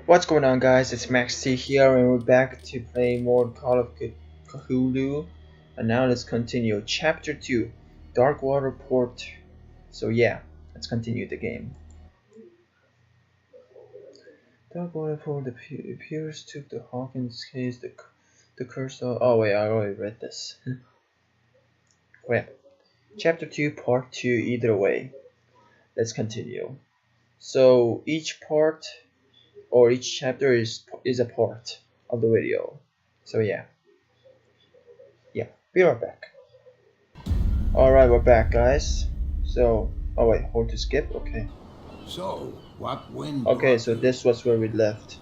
What's going on, guys? It's Max T here, and we're back to play more Call of Cthulhu. And now let's continue. Chapter 2, Dark Water Port. So yeah, let's continue the game. Dark Water Port appears took the Hawkins case, the curse of... Oh wait, I already read this. Crap. Chapter 2, Part 2, either way. Let's continue. So each part or each chapter is a part of the video. So yeah, we are back. Alright, we're back, guys. So, oh wait, hold to skip, okay. So, what when Okay, so this was where we left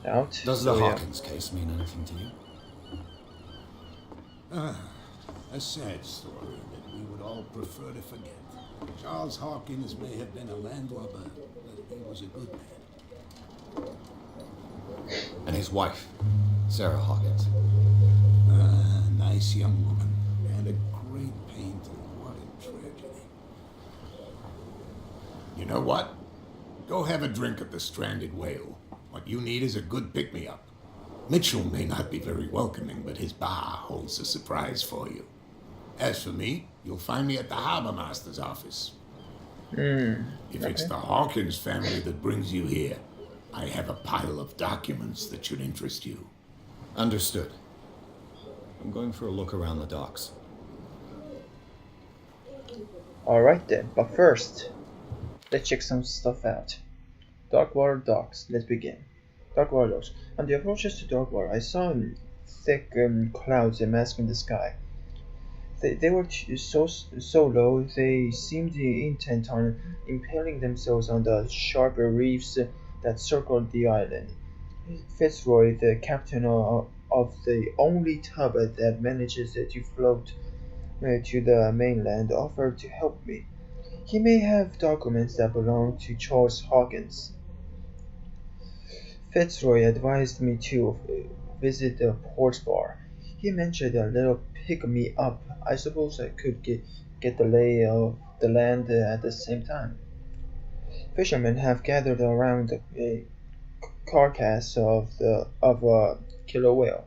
out. Does so, the Hawkins case mean anything to you? A sad story that we would all prefer to forget. Charles Hawkins may have been a landlubber, but he was a good man. And his wife, Sarah Hawkins. Nice young woman, and a great painter. What a tragedy. You know what? Go have a drink at the Stranded Whale. What you need is a good pick-me-up. Mitchell may not be very welcoming, but his bar holds a surprise for you. As for me, you'll find me at the harbor master's office. If it's the Hawkins family that brings you here, I have a pile of documents that should interest you. Understood. I'm going for a look around the docks. Alright then, but first, let's check some stuff out. Darkwater docks, let's begin. Darkwater docks. On the approaches to Darkwater, I saw thick clouds masking the sky. They were so low, they seemed intent on impaling themselves on the sharp reefs that circled the island. Fitzroy, the captain of the only tub that manages to float to the mainland, offered to help me. He may have documents that belong to Charles Hawkins. Fitzroy advised me to visit the port bar. He mentioned a little pick-me-up. I suppose I could get the lay of the land at the same time. Fishermen have gathered around the carcass of a killer whale.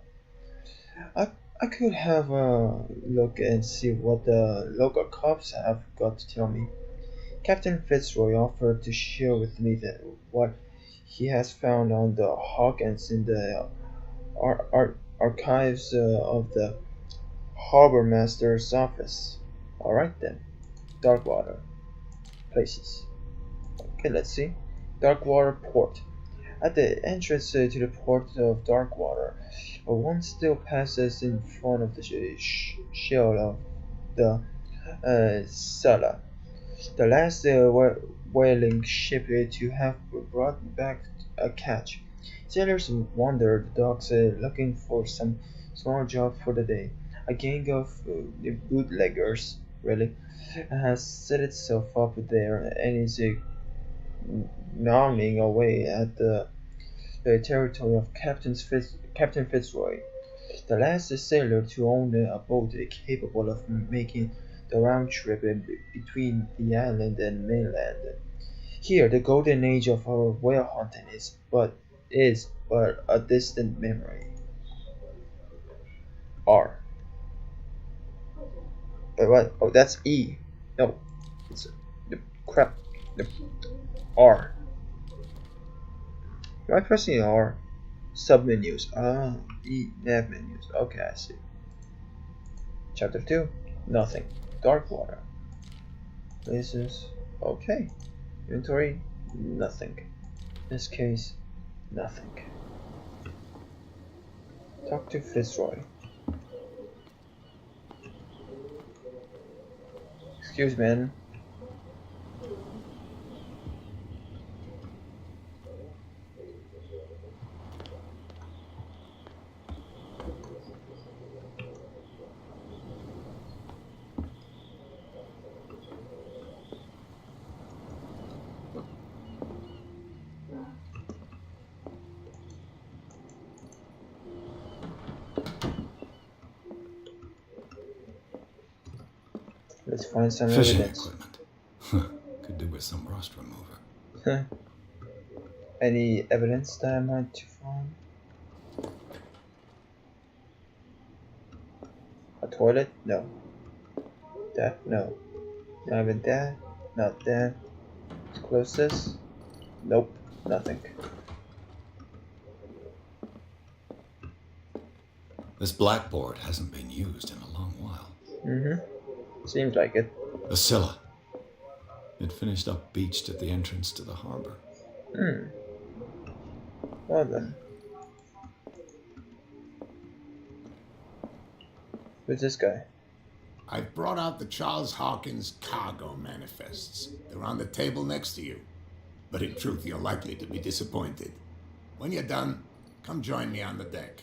I could have a look and see what the local cops have got to tell me. Captain Fitzroy offered to share with me what he has found on the Hawkins in the archives of the harbor master's office. Alright then, Darkwater places. Okay, let's see. Darkwater port. At the entrance to the port of Darkwater, one still passes in front of the shell of the Sala, the last whaling ship to have brought back a catch. Sailors wander the docks looking for some small job for the day. A gang of bootleggers really has set itself up there and is gnawing away at the territory of Captain Fitzroy, the last sailor to own a boat capable of making the round trip between the island and mainland. Here, the golden age of our whale hunting is but a distant memory. R. What? Oh, that's E. No, it's the crap. The R. Am I pressing R? Submenus. Ah, E nav menus. Okay, I see. Chapter 2. Nothing. Darkwater. Places. Okay. Inventory. Nothing. In this case, nothing. Talk to Fitzroy. Excuse me, man. Let's find some Fishing evidence. equipment. Could do with some rust remover. Any evidence that I might to find? A toilet? No. That? No. Not even that. Not that. Close this? Nope. Nothing. This blackboard hasn't been used in a long while. Seems like it. The Scylla. It finished up beached at the entrance to the harbor. Well then. Who's this guy? I've brought out the Charles Hawkins cargo manifests. They're on the table next to you. But in truth, you're likely to be disappointed. When you're done, come join me on the deck.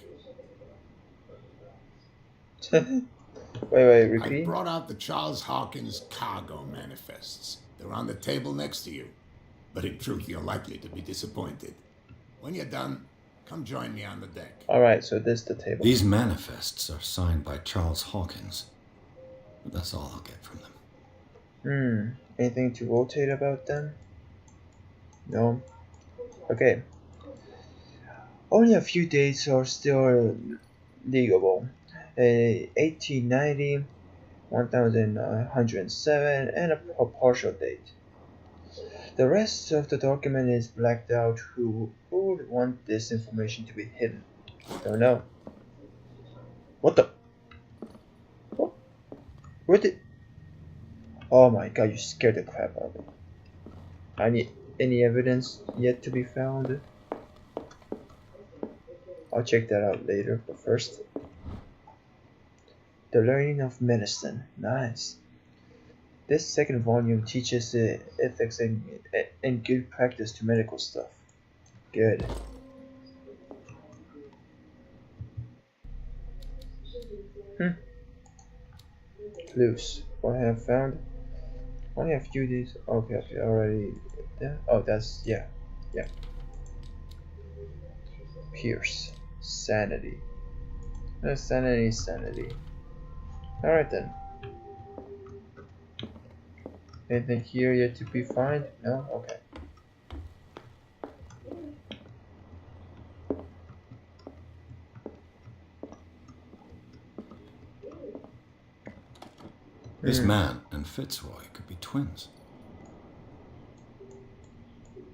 Wait, repeat? I brought out the Charles Hawkins cargo manifests. They're on the table next to you. But in truth, you're likely to be disappointed. When you're done, come join me on the deck. Alright, so this is the table. These manifests are signed by Charles Hawkins. But that's all I'll get from them. Anything to rotate about them? No? Okay. Only a few dates are still legal. 1890, 1107, and a partial date. The rest of the document is blacked out. Who would want this information to be hidden? Don't know. What the? What? Where did? Oh my god, you scared the crap out of me. I need any evidence yet to be found? I'll check that out later, but first. The Learning of Medicine. Nice. This second volume teaches the ethics and good practice to medical stuff. Good. Clues. What I have found? Only a few days. Okay, already. Oh, that's yeah. Pierce. Sanity. Sanity. Alright then. Anything here yet to be found? No? Okay. This man and Fitzroy could be twins.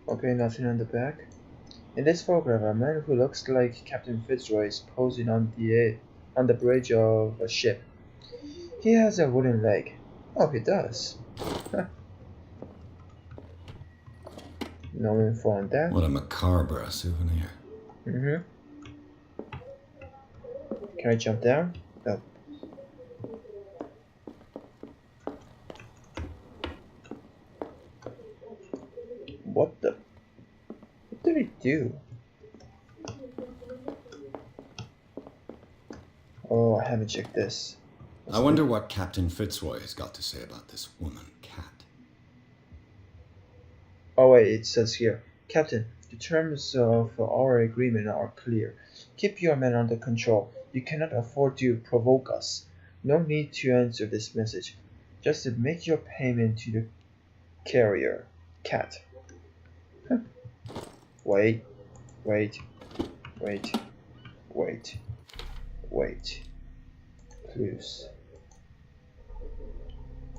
Okay, nothing on the back. In this photograph, a man who looks like Captain Fitzroy is posing on the bridge of a ship. He has a wooden leg. Oh, he does. No info on that. What a macabre souvenir. Can I jump down? No. What the? What did he do? Oh, I haven't checked this. I wonder what Captain Fitzroy has got to say about this woman, Cat. Oh wait, it says here, Captain, the terms of our agreement are clear. Keep your men under control. You cannot afford to provoke us. No need to answer this message. Just make your payment to the carrier, Cat. Huh. Wait. Clues.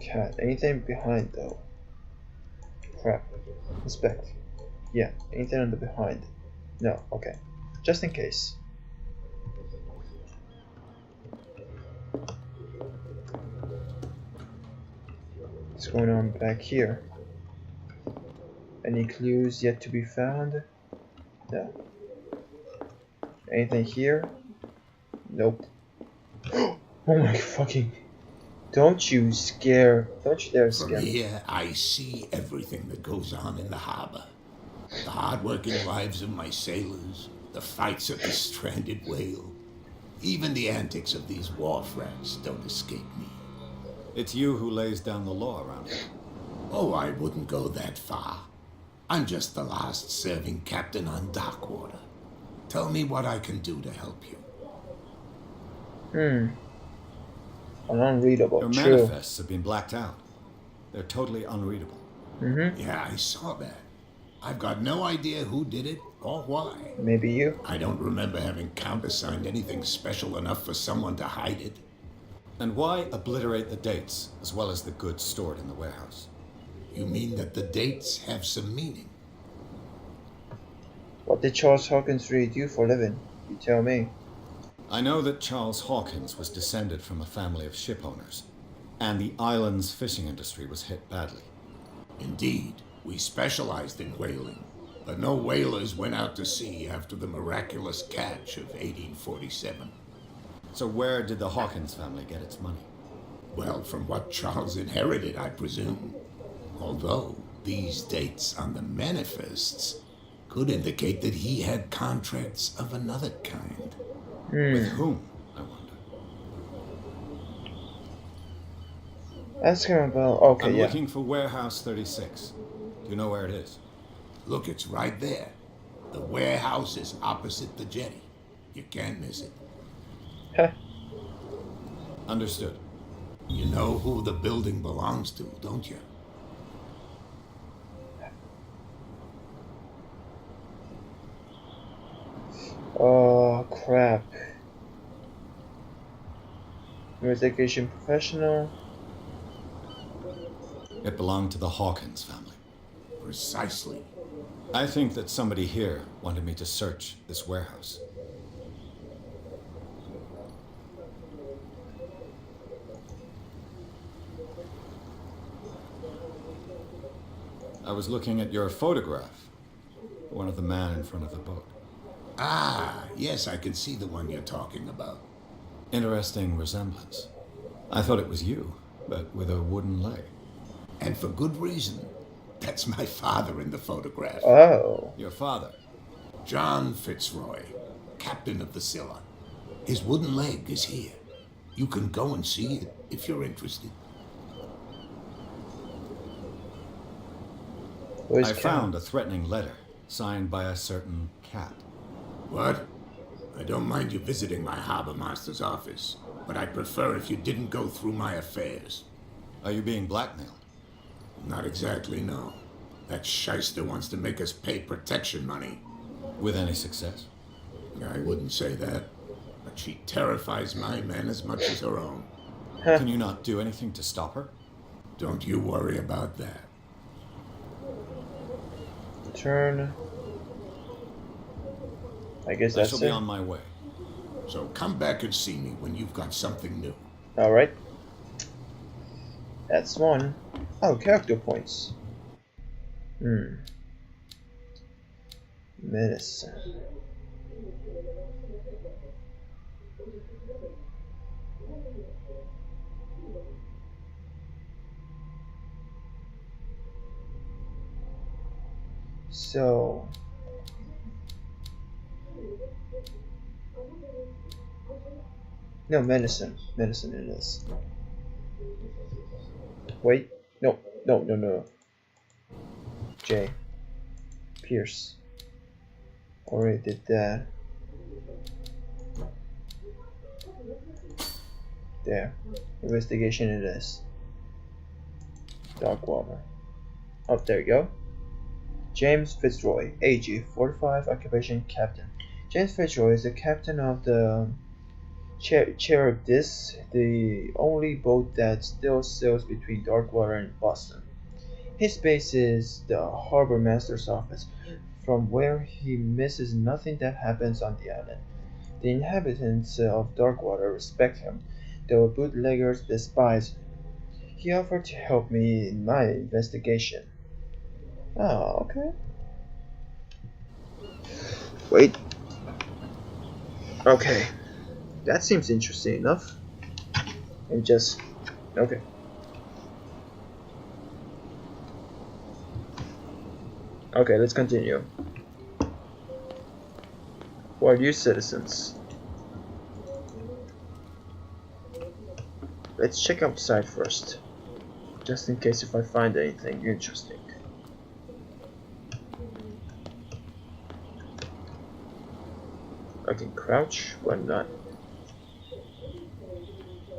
Cat. Anything behind though? Crap. Inspect. Yeah, anything on the behind? No, okay. Just in case. What's going on back here? Any clues yet to be found? No. Anything here? Nope. Oh my fucking... Don't you dare scare From me. here, I see everything that goes on in the harbor. The hard-working lives of my sailors, the fights of the stranded whale. Even the antics of these wharf rats don't escape me. It's you who lays down the law around here. Oh, I wouldn't go that far. I'm just the last serving captain on Darkwater. Tell me what I can do to help you. Unreadable. Your True. manifests have been blacked out. They're totally unreadable. Yeah, I saw that. I've got no idea who did it or why. Maybe you? I don't remember having countersigned anything special enough for someone to hide it. And why obliterate the dates as well as the goods stored in the warehouse? You mean that the dates have some meaning? What did Charles Hawkins really do for a living? You tell me. I know that Charles Hawkins was descended from a family of ship owners, and the island's fishing industry was hit badly. Indeed, we specialized in whaling, but no whalers went out to sea after the miraculous catch of 1847. So where did the Hawkins family get its money? Well, from what Charles inherited, I presume. Although these dates on the manifests could indicate that he had contracts of another kind. With whom, I wonder? Ask him about. Okay, I'm yeah. looking for Warehouse 36. Do you know where it is? Look, it's right there. The warehouse is opposite the jetty. You can't miss it. Heh. Understood. You know who the building belongs to, don't you? Oh, crap. Investigation professional. It belonged to the Hawkins family. Precisely. I think that somebody here wanted me to search this warehouse. I was looking at your photograph, one of the man in front of the boat. Ah, yes, I can see the one you're talking about. Interesting resemblance. I thought it was you, but with a wooden leg. And for good reason. That's my father in the photograph. Oh. Your father? John Fitzroy, captain of the Scylla. His wooden leg is here. You can go and see it if you're interested. I found a threatening letter signed by a certain cat. What? I don't mind you visiting my harbor master's office, but I'd prefer if you didn't go through my affairs. Are you being blackmailed? Not exactly, no. That shyster wants to make us pay protection money. With any success? I wouldn't say that, but she terrifies my men as much as her own. Can you not do anything to stop her? Don't you worry about that. Turn. I guess I that's shall it. be on my way. So come back and see me when you've got something new. Alright. That's one. Oh, character points. Medicine. So no, medicine. Medicine it is. Wait. No. J. Pierce. Already did that. There. Investigation it is. Dark water. Oh, there you go. James Fitzroy, age 45, occupation captain. James Fitzroy is the captain of the Charybdis, the only boat that still sails between Darkwater and Boston. His base is the harbor master's office, from where he misses nothing that happens on the island. The inhabitants of Darkwater respect him, though bootleggers despise him. He offered to help me in my investigation. Oh, okay. Wait. Okay. That seems interesting enough. And just... okay. Okay, let's continue. Who are you citizens? Let's check outside first. Just in case if I find anything interesting. I can crouch, why not?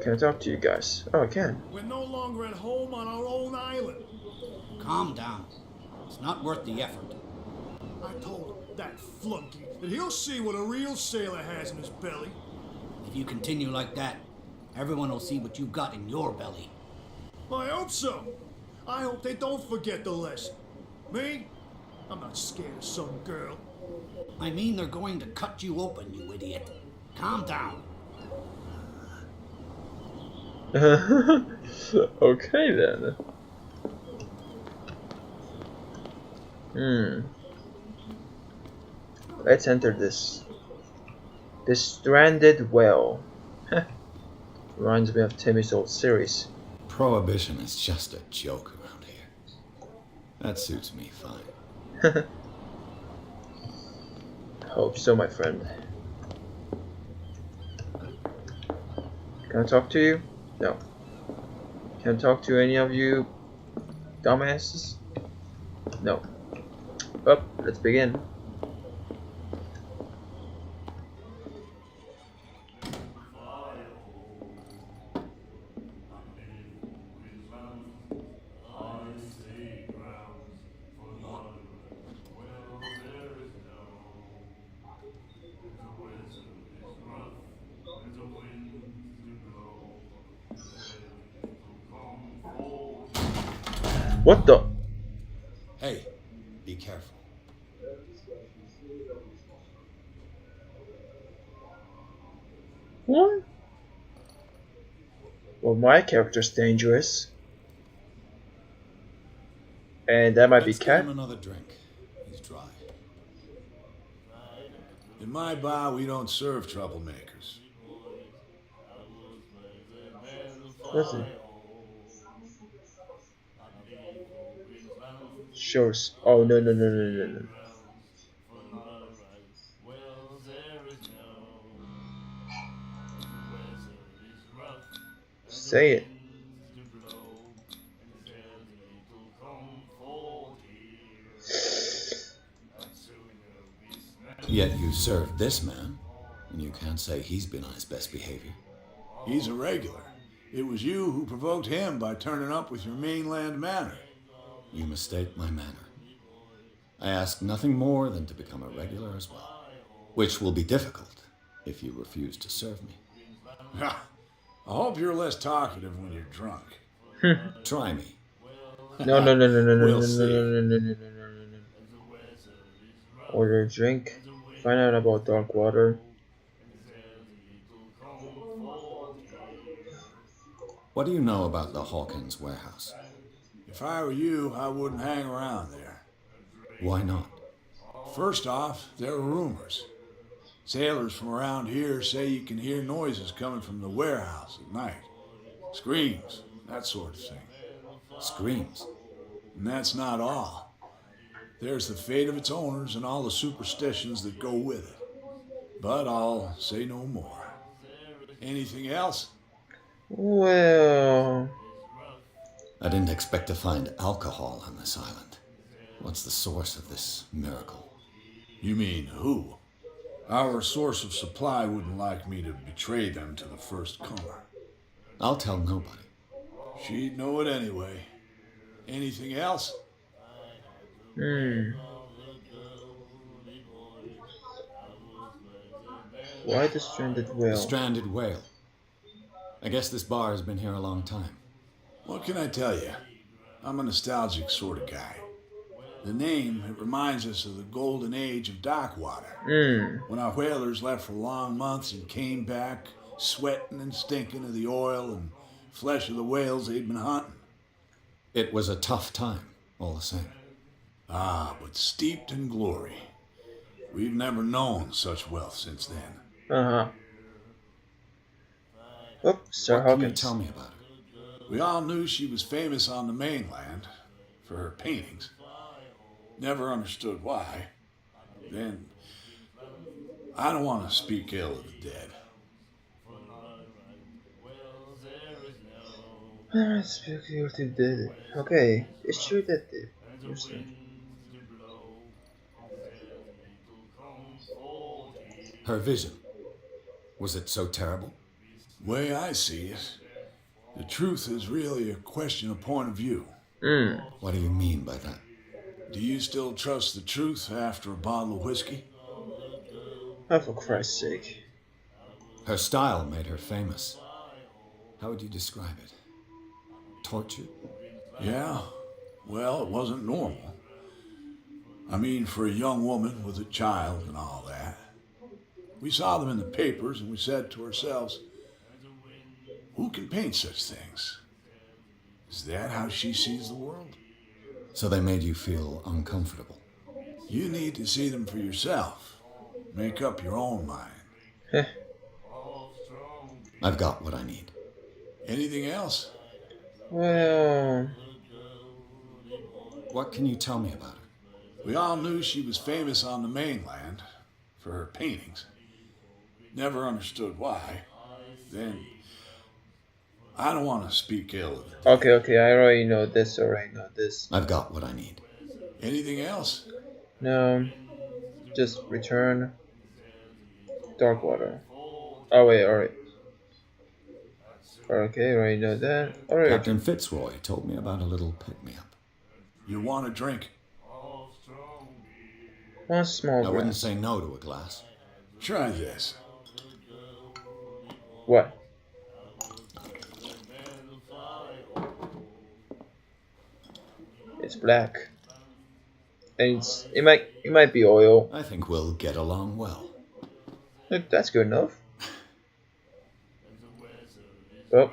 Can I talk to you guys? Oh, I can. We're no longer at home on our own island. Calm down. It's not worth the effort. I told that flunky that he'll see what a real sailor has in his belly. If you continue like that, everyone will see what you got in your belly. I hope so. I hope they don't forget the lesson. Me? I'm not scared of some girl. I mean, they're going to cut you open, you idiot. Calm down. Okay then. Let's enter this. The Stranded Whale. Reminds me of Timmy's old series. Prohibition is just a joke around here. That suits me fine. Hope so, my friend. Can I talk to you? No. Can I talk to any of you dumbasses? No. Up, let's begin. What the? Hey, be careful. What? Well, my character's dangerous. And that might be Let's get Cat. him another drink. He's dry. In my bar, we don't serve troublemakers. What's it? Sure. Oh, no, no, no, no, no, no. Say it. Yet you served this man, and you can't say he's been on his best behavior. He's a regular. It was you who provoked him by turning up with your mainland manner. You mistake my manner. I ask nothing more than to become a regular as well, which will be difficult if you refuse to serve me. I hope you're less talkative when you're drunk. Try me. No, no, no, no, no, no, We'll no, see. no, no, no, no, no, no, no, no. Order a drink. Find out about dark water. What do you know about the Hawkins warehouse? If I were you, I wouldn't hang around there. Why not? First off, there are rumors. Sailors from around here say you can hear noises coming from the warehouse at night. Screams, that sort of thing. Screams. And that's not all. There's the fate of its owners and all the superstitions that go with it. But I'll say no more. Anything else? Well, I didn't expect to find alcohol on this island. What's the source of this miracle? You mean who? Our source of supply wouldn't like me to betray them to the first comer. I'll tell nobody. She'd know it anyway. Anything else? Why the Stranded The Whale? Stranded Whale. I guess this bar has been here a long time. What can I tell you? I'm a nostalgic sort of guy. The name, it reminds us of the golden age of dockwater. When our whalers left for long months and came back, sweating and stinking of the oil and flesh of the whales they'd been hunting. It was a tough time, all the same. Ah, but steeped in glory. We've never known such wealth since then. Uh-huh. Oh, Sir What can you Hawkins. tell me about her? We all knew she was famous on the mainland for her paintings. Never understood why. Then, I don't want to speak ill of the dead. Speculative dead. Okay, it's true that the person. Her vision. Was it so terrible? Way I see it, the truth is really a question of point of view. What do you mean by that? Do you still trust the truth after a bottle of whiskey? Oh, for Christ's sake. Her style made her famous. How would you describe it? Torture? Yeah. Well, it wasn't normal. I mean, for a young woman with a child and all that. We saw them in the papers and we said to ourselves, who can paint such things? Is that how she sees the world? So they made you feel uncomfortable. You need to see them for yourself. Make up your own mind. Heh. I've got what I need. Anything else? Well, What can you tell me about her? We all knew she was famous on the mainland for her paintings. Never understood why. Then, I don't want to speak ill of it. okay, I already know this, I've got what I need. Anything else? No, just return Darkwater. Oh wait, alright. Okay, already know that. Alright. Captain Fitzroy told me about a little pick-me-up. You want a drink? One small I wouldn't glass. say no to a glass. Try this. What? It's black. And it might be oil. I think we'll get along well. Look, that's good enough. Well,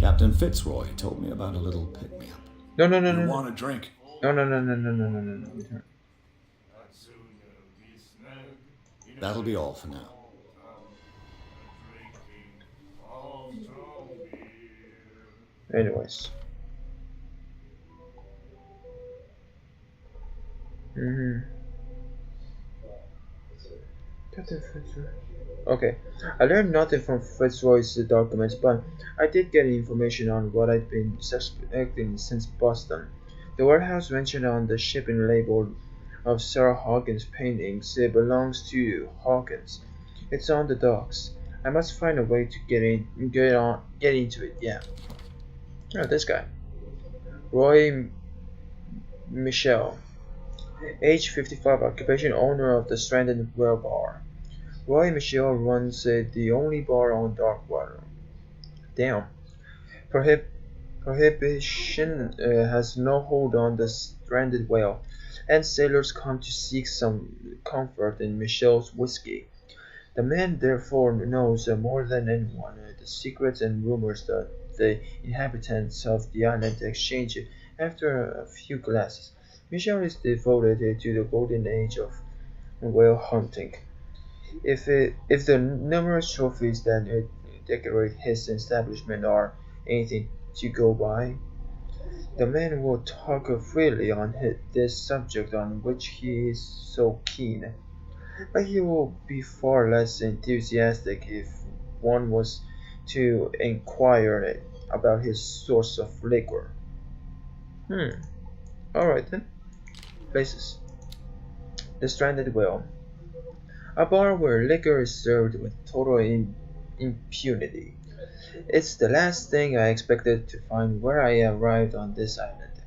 Captain Fitzroy told me about a little pick-me-up. no. You want a drink? No. Return. That'll be all for now. Anyways. Okay, I learned nothing from Fitzroy's documents, but I did get information on what I'd been suspecting since Boston. The warehouse mentioned on the shipping label of Sarah Hawkins' paintings belongs to Hawkins. It's on the docks. I must find a way to get into it. Yeah. Oh, this guy, Roy Michel, age 55, occupation owner of the Stranded Whale Bar. Roy Michel runs the only bar on Darkwater. Damn. Prohibition has no hold on the stranded whale, and sailors come to seek some comfort in Michel's whiskey. The man therefore knows more than anyone the secrets and rumors that the inhabitants of the island exchange after a few glasses. Michel is devoted to the golden age of whale hunting. If the numerous trophies that decorate his establishment are anything to go by, the man will talk freely on this subject on which he is so keen. But he will be far less enthusiastic if one was to inquire about his source of liquor. Alright then. Places. The Stranded Whale. A bar where liquor is served with total impunity. It's the last thing I expected to find where I arrived on this island.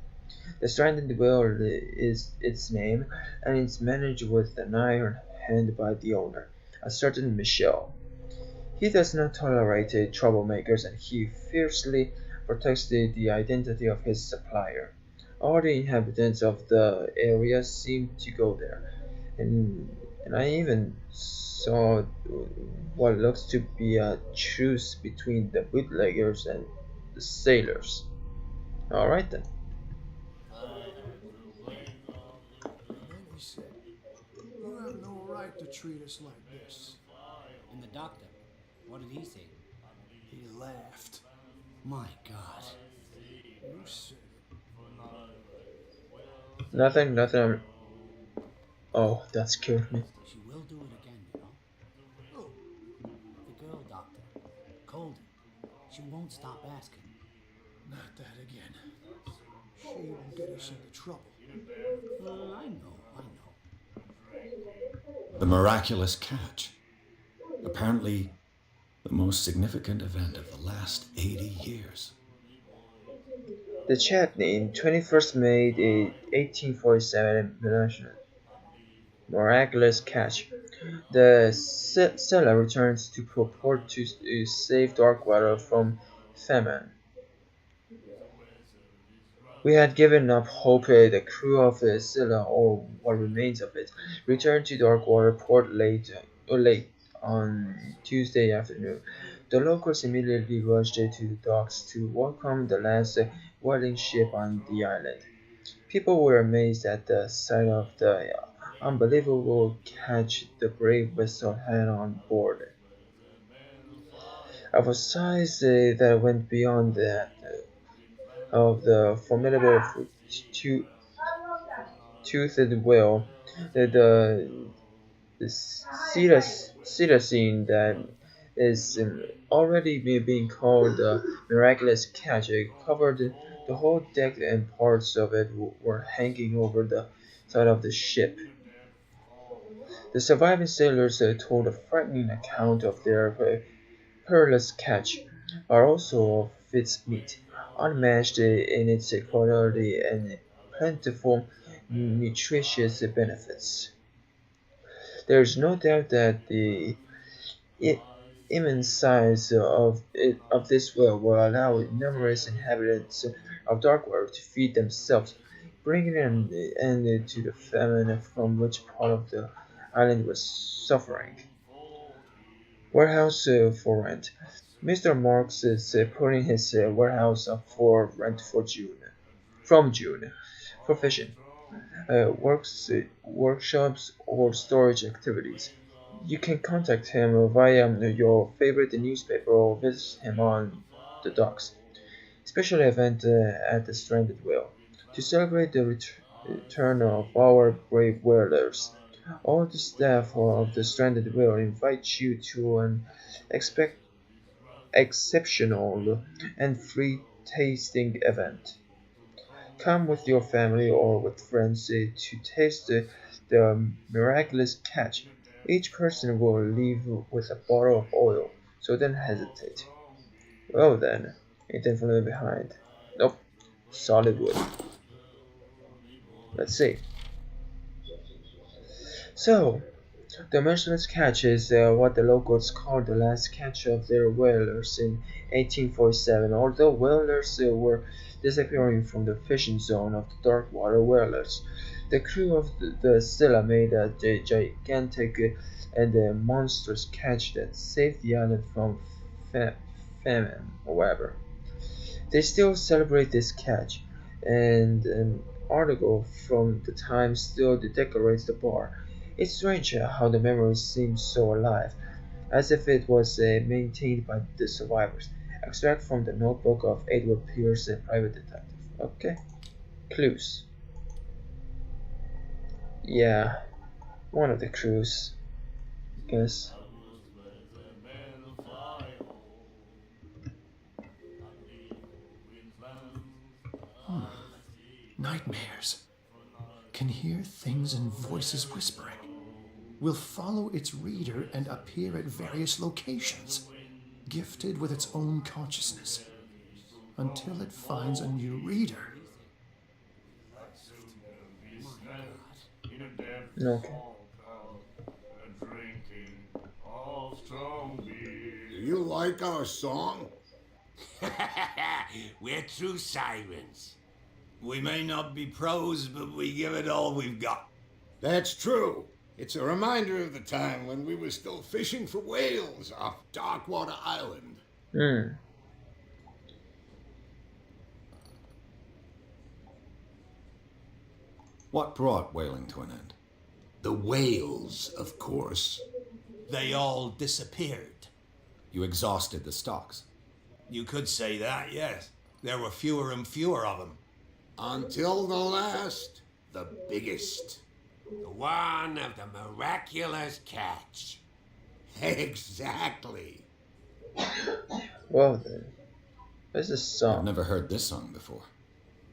The Stranded Whale is its name, and it's managed with an iron hand by the owner, a certain Michel. He does not tolerate troublemakers, and he fiercely protects the identity of his supplier. All the inhabitants of the area seem to go there, and I even saw what looks to be a truce between the bootleggers and the sailors. Alright then. And then he said, you have no right to treat us like this. And the doctor, what did he say? He laughed. My God. You said it. Nothing. Oh, that scared me. She will do it again, you know. Oh, The girl doctor, Colden. She won't stop asking. not that again. She will get us into trouble. I know. The miraculous catch. Apparently, the most significant event of the last 80 years. The chutney, 21st May 1847, miraculous catch. The seller returns to port to save Darkwater from famine. We had given up hope. The crew of the Scylla, or what remains of it, returned to Darkwater port late on Tuesday afternoon. The locals immediately rushed to the docks to welcome the last whaling ship on the island. People were amazed at the sight of the unbelievable catch the brave vessel had on board, of a size that went beyond that of the formidable toothed whale. The cetizen that is already being called the miraculous catch covered the whole deck, and parts of it were hanging over the side of the ship. The surviving sailors told a frightening account of their perilous catch, but also of its meat, unmatched in its quality and plentiful nutritious benefits. There is no doubt that the immense size of this whale will allow numerous inhabitants of Darkwater to feed themselves, bringing an end to the famine from which part of the island was suffering. Warehouse for rent. Mr. Marks is putting his warehouse up for rent from June, for fishing, workshops, or storage activities. You can contact him via your favorite newspaper or visit him on the docks. Special event at the Stranded Whale. To celebrate the return of our brave whalers, all the staff of the Stranded Whale invite you to an expect exceptional and free tasting event. Come with your family or with friends to taste the miraculous catch. Each person will leave with a bottle of oil, so don't hesitate. Well then, anything for leaving behind? Nope, solid wood. Let's see. So, the merciless catch is what the locals called the last catch of their whalers in 1847. Although whalers were disappearing from the fishing zone of the Darkwater whalers, the crew of the Scylla made a gigantic and monstrous catch that saved the island from famine. However, they still celebrate this catch, and an article from the Times still decorates the bar. It's strange how the memory seems so alive, as if it was maintained by the survivors. Extract from the notebook of Edward Pierce, a private detective. Okay. Clues. Yeah, one of the crews, I guess. Nightmares. Can hear things and voices whispering. Will follow its reader and appear at various locations, gifted with its own consciousness, until it finds a new reader. Okay. Do you like our song? We're true sirens. We may not be pros, but we give it all we've got. That's true. It's a reminder of the time when we were still fishing for whales off Darkwater Island. Hmm. What brought whaling to an end? The whales, of course. They all disappeared. You exhausted the stocks. You could say that, yes. There were fewer and fewer of them. Until the last, the biggest. The one of the miraculous catch. Exactly. Well then, where's the I've song? never heard this song before.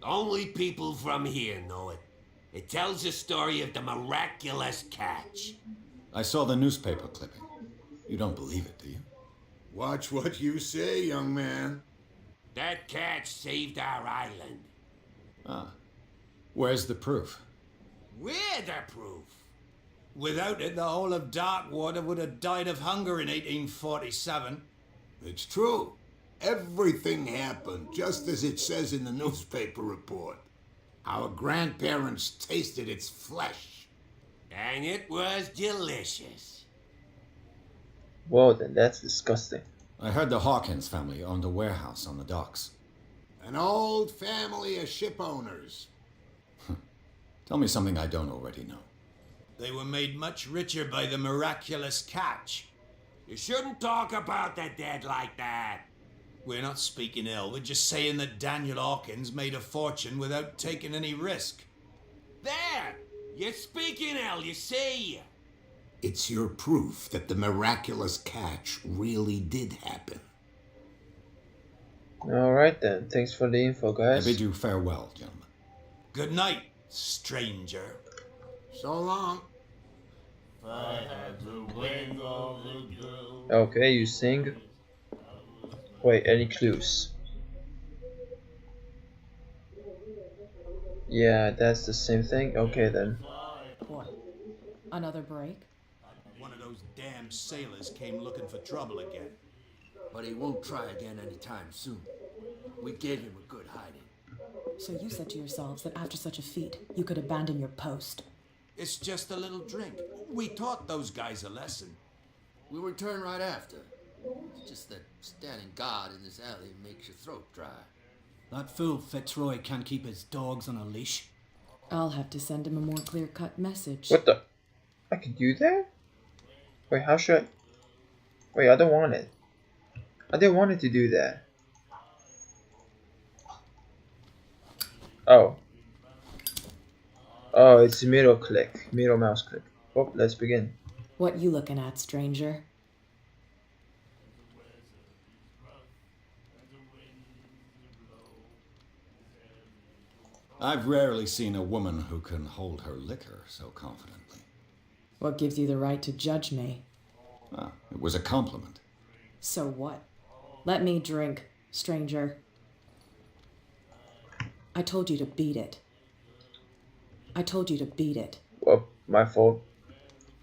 Only people from here know it. It tells the story of the miraculous catch. I saw the newspaper clipping. You don't believe it, do you? Watch what you say, young man. That catch saved our island. Ah. Where's the proof? We're the proof. Without it, the whole of Darkwater would have died of hunger in 1847. It's true. Everything happened just as it says in the newspaper report. Our grandparents tasted its flesh. And it was delicious. Well then, that's disgusting. I heard the Hawkins family owned a warehouse on the docks. An old family of ship owners. Tell me something I don't already know. They were made much richer by the miraculous catch. You shouldn't talk about the dead like that. We're not speaking ill, we're just saying that Daniel Hawkins made a fortune without taking any risk. There! You're speaking ill, you see. It's your proof that the miraculous catch really did happen. Alright then, thanks for the info, I guys. bid you farewell, gentlemen. Good night, stranger. So long. Okay, you sing. Wait, any clues? Yeah, that's the same thing. Okay then. What? Another break? One of those damn sailors came looking for trouble again. But he won't try again anytime soon. We gave him a good hiding. So you said to yourselves that after such a feat, you could abandon your post. It's just a little drink. We taught those guys a lesson. We'll return right after. It's just that standing guard in this alley makes your throat dry. That fool Fitzroy can't keep his dogs on a leash. I'll have to send him a more clear-cut message. What the? I can do that? Wait, how should I? Wait, I don't want it. I didn't want it to do that. Oh. Oh, it's middle click. Middle mouse click. Oh, let's begin. What you looking at, stranger? I've rarely seen a woman who can hold her liquor so confidently. What gives you the right to judge me? Ah, it was a compliment. So what? Let me drink, stranger. I told you to beat it. I told you to beat it. Well, my fault.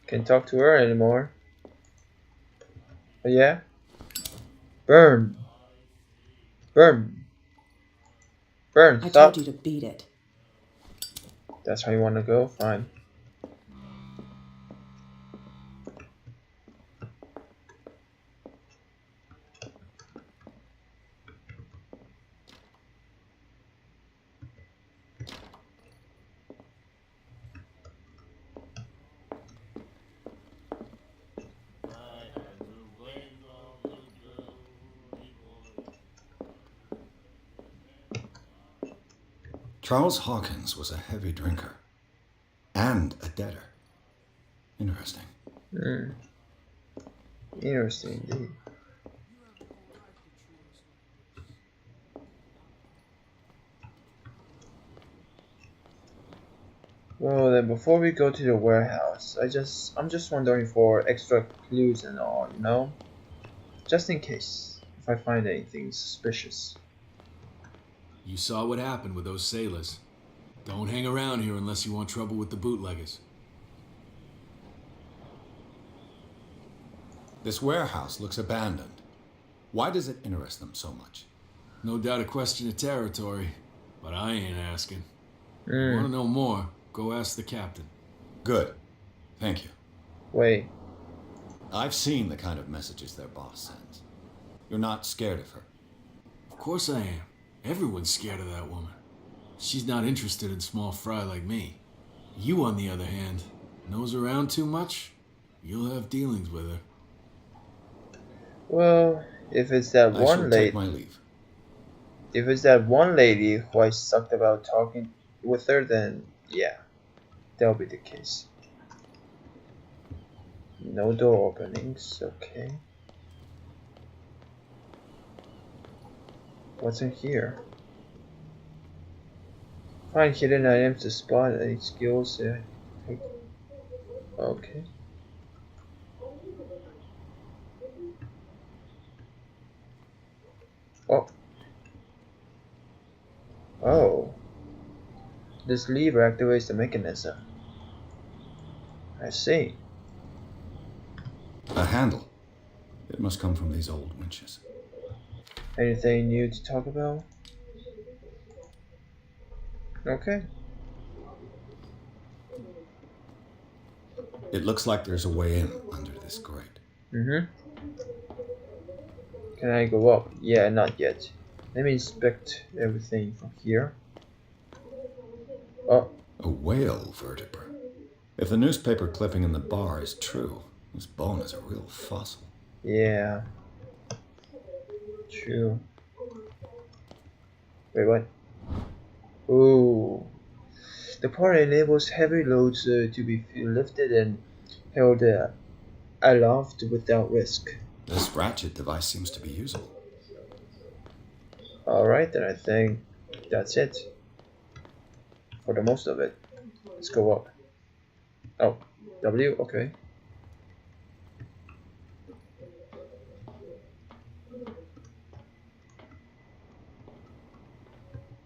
Can't talk to her anymore. Oh, yeah? Burn. Burn. Burn, I stop. told you to beat it. That's how you want to go? Fine. Charles Hawkins was a heavy drinker and a debtor. Interesting. Interesting indeed. Well then, before we go to the warehouse, I'm just wondering for extra clues and all, you know? Just in case, if I find anything suspicious. You saw what happened with those sailors. Don't hang around here unless you want trouble with the bootleggers. This warehouse looks abandoned. Why does it interest them so much? No doubt a question of territory, but I ain't asking. You want to know more, go ask the captain. Good. Thank you. Wait. I've seen the kind of messages their boss sends. You're not scared of her. Of course I am. Everyone's scared of that woman. She's not interested in small fry like me. You, on the other hand, nose around too much, you'll have dealings with her. Well, if it's that I one shall lady, take my leave. if it's that one lady who I sucked about talking with her, then yeah, that'll be the case. No door openings, okay. What's in here? Find hidden items to spot any skills. Okay. Oh, This lever activates the mechanism. I see. A handle. It must come from these old winches. Anything new to talk about? Okay. It looks like there's a way in under this grate. Can I go up? Yeah, not yet. Let me inspect everything from here. Oh. A whale vertebra. If the newspaper clipping in the bar is true, this bone is a real fossil. Yeah. True. Wait, what? Ooh. The part enables heavy loads to be lifted and held aloft without risk. This ratchet device seems to be usable. Alright, then I think that's it. For the most of it. Let's go up. Oh, W, okay.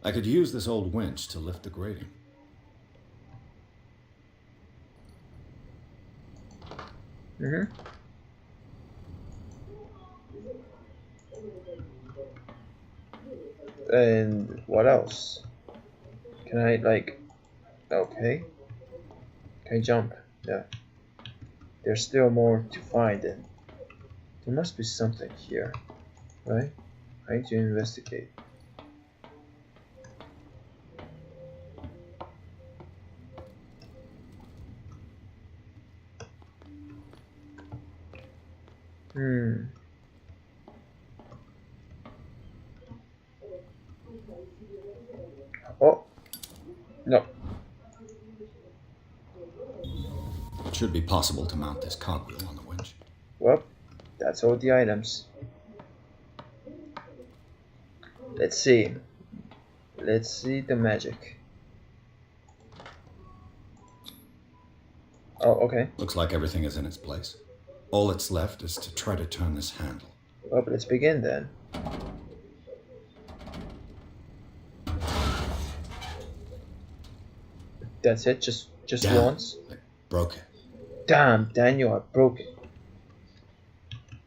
I could use this old winch to lift the grating. And what else? Can I like... Okay. Can I jump? Yeah. There's still more to find then. There must be something here. Right? I need to investigate. Oh. No. It should be possible to mount this cogwheel on the winch. Well, that's all the items. Let's see. Let's see the magic. Oh, okay. Looks like everything is in its place. All that's left is to try to turn this handle. Well, let's begin then. That's it, just Damn, once. I broke it. Damn, Daniel, I broke it.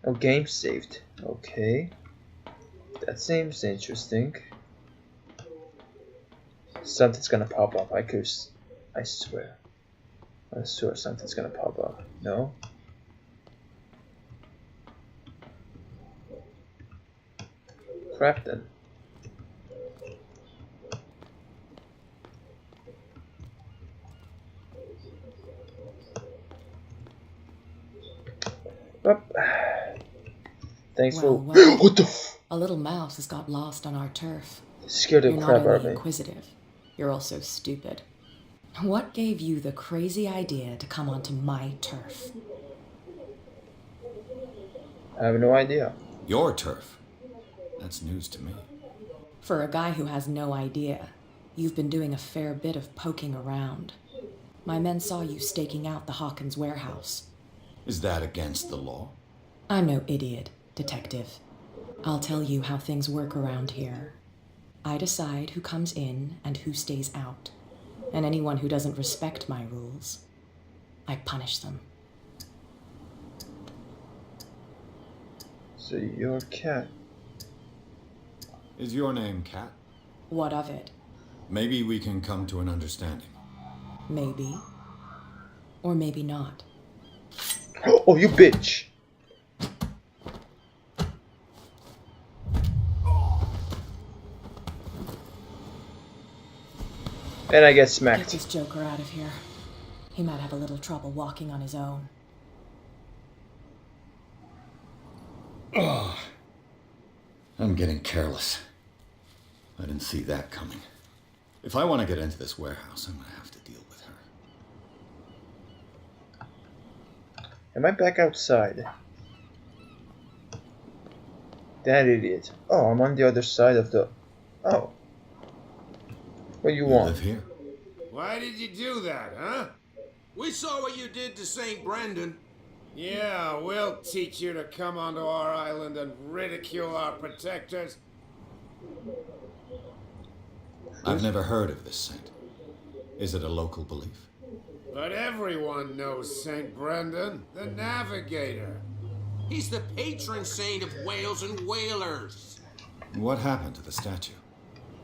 Oh, game saved. Okay. That seems interesting. Something's gonna pop up. I swear. I swear something's gonna pop up. No? Crap then. Up. Thanks Well, for. well. What the f? A little mouse has got lost on our turf. Scared the You're crap not out of only me. inquisitive, you're also stupid. What gave you the crazy idea to come onto my turf? I have no idea. Your turf? That's news to me. For a guy who has no idea, you've been doing a fair bit of poking around. My men saw you staking out the Hawkins warehouse. Is that against the law? I'm no idiot, detective. I'll tell you how things work around here. I decide who comes in and who stays out. And anyone who doesn't respect my rules, I punish them. So you're a cat. Is your name Cat? What of it? Maybe we can come to an understanding. Maybe. Or maybe not. Oh, you bitch! And I get Get smacked. this joker out of here. He might have a little trouble walking on his own. Oh, I'm getting careless. I didn't see that coming. If I want to get into this warehouse, I'm going to have to deal with her. Am I back outside? That idiot. Oh, I'm on the other side of the... Oh. What do you want? Live here? Why did you do that, huh? We saw what you did to St. Brendan. Yeah, we'll teach you to come onto our island and ridicule our protectors. I've never heard of this saint. Is it a local belief? But everyone knows St. Brendan, the navigator. He's the patron saint of whales and whalers. What happened to the statue?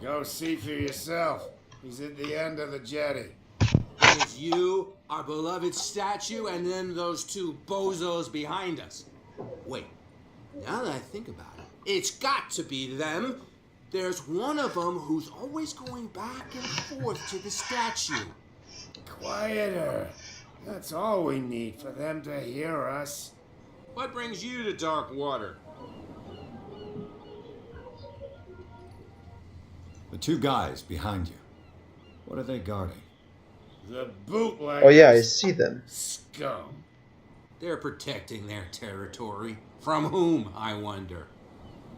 Go see for yourself. He's at the end of the jetty. There's you, our beloved statue, and then those two bozos behind us. Wait, now that I think about it, it's got to be them. There's one of them who's always going back and forth to the statue. Quieter. That's all we need for them to hear us. What brings you to dark water? The two guys behind you. What are they guarding? The bootleggers. Oh yeah, I see them. Scum. They're protecting their territory. From whom, I wonder?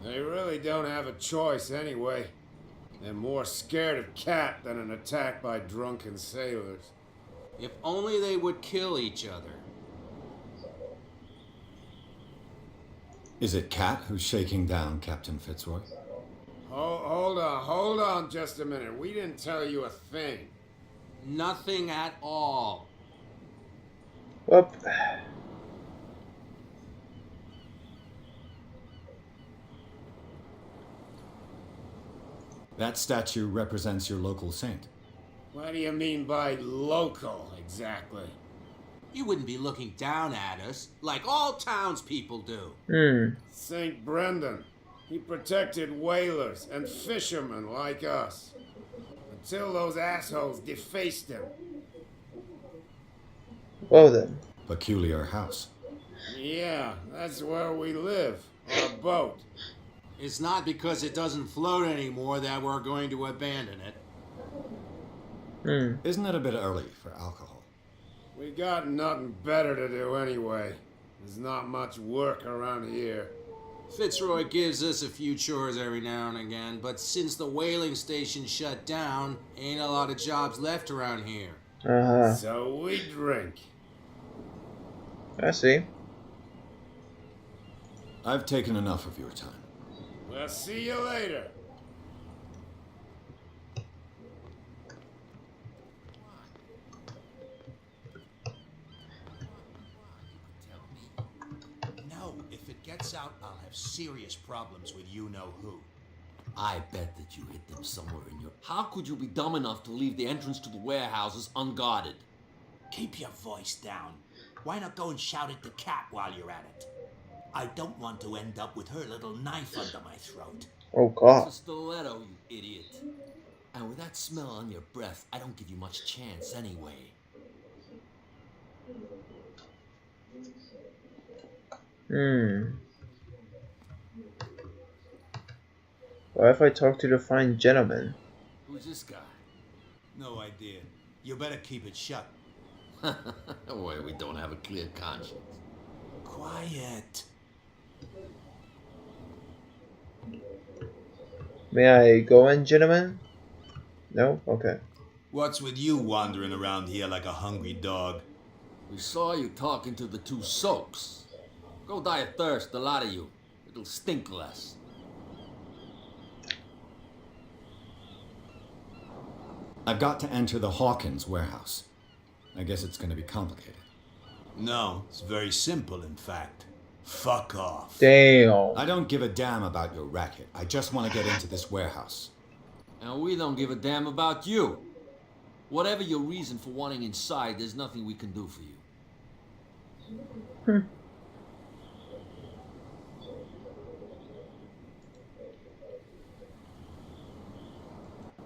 They really don't have a choice anyway. They're more scared of Cat than an attack by drunken sailors. If only they would kill each other. Is it Cat who's shaking down Captain Fitzroy? Hold on just a minute. We didn't tell you a thing. Nothing at all. Well, That statue represents your local saint. What do you mean by local, exactly? You wouldn't be looking down at us like all townspeople do. St. Brendan. He protected whalers and fishermen like us. Until those assholes defaced him. well then. Peculiar house. Yeah, that's where we live. Our boat. It's not because it doesn't float anymore that we're going to abandon it. Isn't it a bit early for alcohol? We got nothing better to do anyway. There's not much work around here. Fitzroy gives us a few chores every now and again, but since the whaling station shut down, ain't a lot of jobs left around here. So we drink. I see. I've taken enough of your time. We'll see you later. No, if it gets out, I'll have serious problems with you-know-who. I bet that you hid them somewhere in your... How could you be dumb enough to leave the entrance to the warehouses unguarded? Keep your voice down. Why not go and shout at the cat while you're at it? I don't want to end up with her little knife under my throat. Oh god. It's a stiletto, you idiot. And with that smell on your breath, I don't give you much chance anyway. What if I talk to the fine gentleman? Who's this guy? No idea. You better keep it shut. Boy, we don't have a clear conscience. Quiet. May I go in, gentlemen? No? Okay. What's with you wandering around here like a hungry dog? We saw you talking to the two soaks. Go die of thirst, the lot of you. It'll stink less. I've got to enter the Hawkins warehouse. I guess it's going to be complicated. No, it's very simple, in fact. Fuck off. Damn. I don't give a damn about your racket. I just want to get into this warehouse. And we don't give a damn about you. Whatever your reason for wanting inside, there's nothing we can do for you.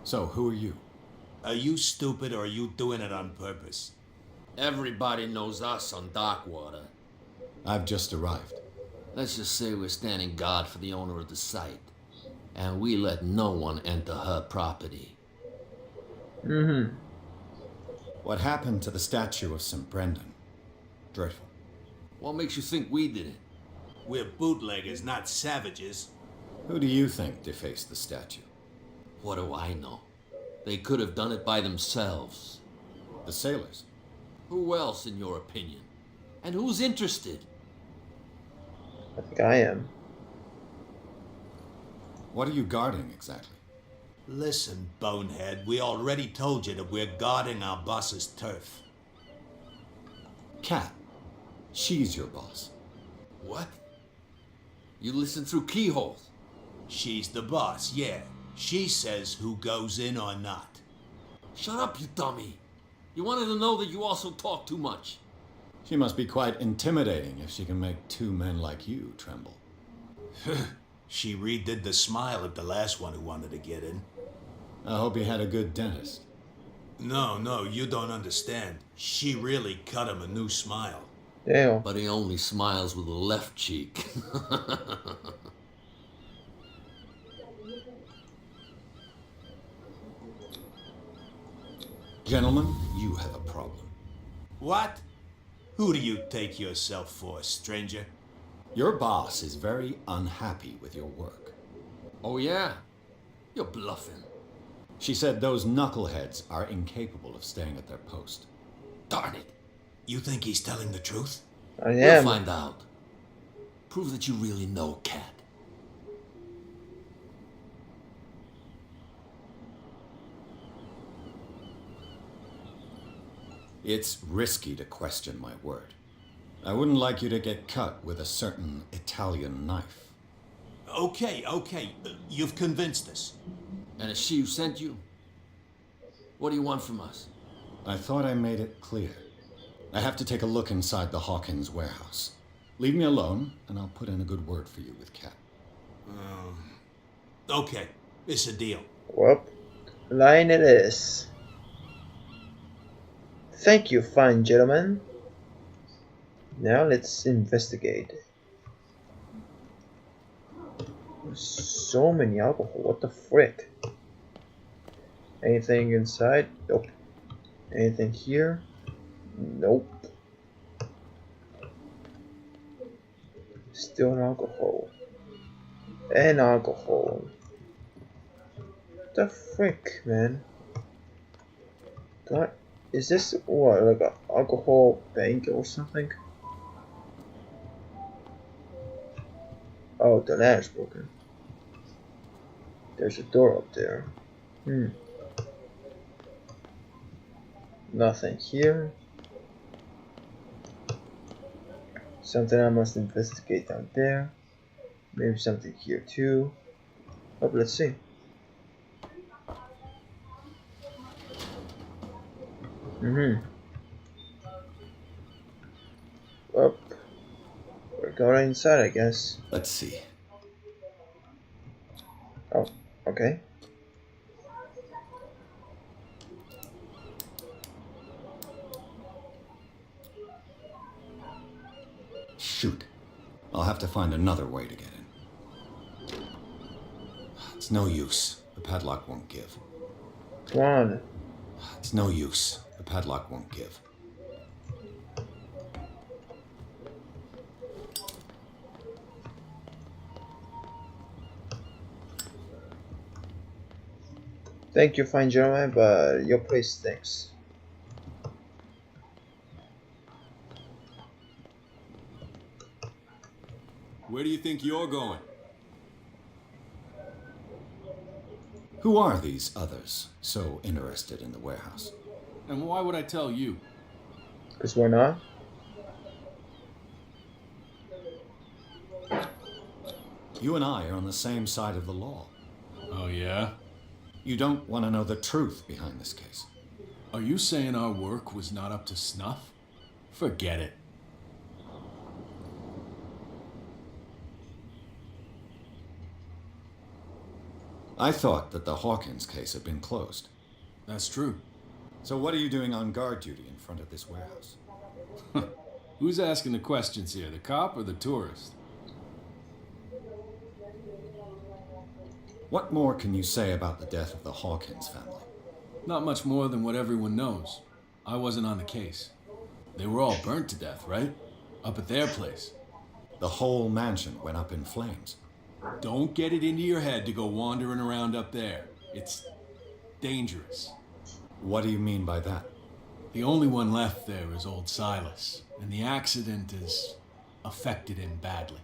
So, who are you? Are you stupid or are you doing it on purpose? Everybody knows us on Darkwater. I've just arrived. Let's just say we're standing guard for the owner of the site. And we let no one enter her property. What happened to the statue of St. Brendan? Dreadful. What makes you think we did it? We're bootleggers, not savages. Who do you think defaced the statue? What do I know? They could have done it by themselves. The sailors. Who else, in your opinion? And who's interested? I think I am. What are you guarding exactly? Listen, bonehead, we already told you that we're guarding our boss's turf. Cat, she's your boss. What? You listen through keyholes? She's the boss, yeah. She says who goes in or not. Shut up, you dummy. You wanted to know that you also talk too much. She must be quite intimidating if she can make two men like you tremble. She redid the smile at the last one who wanted to get in. I hope he had a good dentist. No, you don't understand. She really cut him a new smile. Damn. But he only smiles with the left cheek. Gentlemen, you have a problem. What? Who do you take yourself for, stranger? Your boss is very unhappy with your work. Oh yeah? You're bluffing. She said those knuckleheads are incapable of staying at their post. Darn it. You think he's telling the truth? I We'll am. find out. Prove that you really know Cat. It's risky to question my word. I wouldn't like you to get cut with a certain Italian knife. Okay. You've convinced us. And it's she who sent you? What do you want from us? I thought I made it clear. I have to take a look inside the Hawkins warehouse. Leave me alone, and I'll put in a good word for you with Cat. Okay, it's a deal. Well, line it is. Thank you, fine gentlemen. Now let's investigate. There's so many alcohol. What the frick? Anything inside? Nope. Anything here? Nope. Still an alcohol. And alcohol. What the frick, man? God, is this what, like a alcohol bank or something? Oh, the ladder's broken. There's a door up there. Nothing here. Something I must investigate down there. Maybe something here too. Oh, let's see. Well, we're going inside, I guess. Let's see. Oh, okay. Shoot. I'll have to find another way to get in. It's no use. The padlock won't give. Come on. It's no use. The padlock won't give. Thank you, fine gentlemen, but your place stinks. Where do you think you're going? Who are these others so interested in the warehouse? And why would I tell you? Because we're not. You and I are on the same side of the law. Oh, yeah? You don't want to know the truth behind this case. Are you saying our work was not up to snuff? Forget it. I thought that the Hawkins case had been closed. That's true. So what are you doing on guard duty in front of this warehouse? Who's asking the questions here, the cop or the tourist? What more can you say about the death of the Hawkins family? Not much more than what everyone knows. I wasn't on the case. They were all burnt to death, right? Up at their place. The whole mansion went up in flames. Don't get it into your head to go wandering around up there. It's dangerous. What do you mean by that? The only one left there is old Silas, and the accident has affected him badly.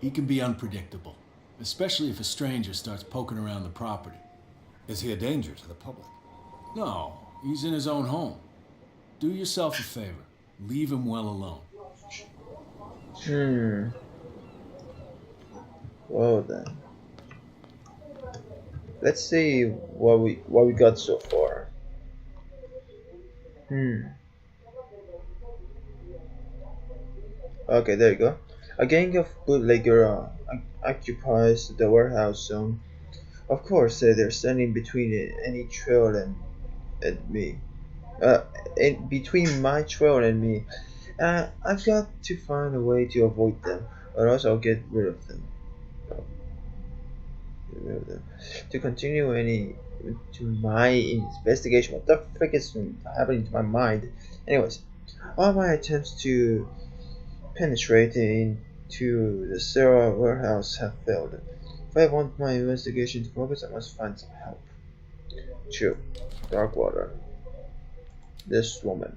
He can be unpredictable, especially if a stranger starts poking around the property. Is he a danger to the public? No, he's in his own home. Do yourself a favor. Leave him well alone. Well then. Let's see what we got so far. Okay, there you go. A gang of bootlegger occupies the warehouse zone. Of course, they're standing between any trail and me. Between my trail and me. I've got to find a way to avoid them, or else I'll get rid of them. To continue my investigation. What the frick is happening to my mind? Anyways, all my attempts to penetrate into the Sarah warehouse have failed. If I want my investigation to focus, I must find some help. True. Darkwater. This woman.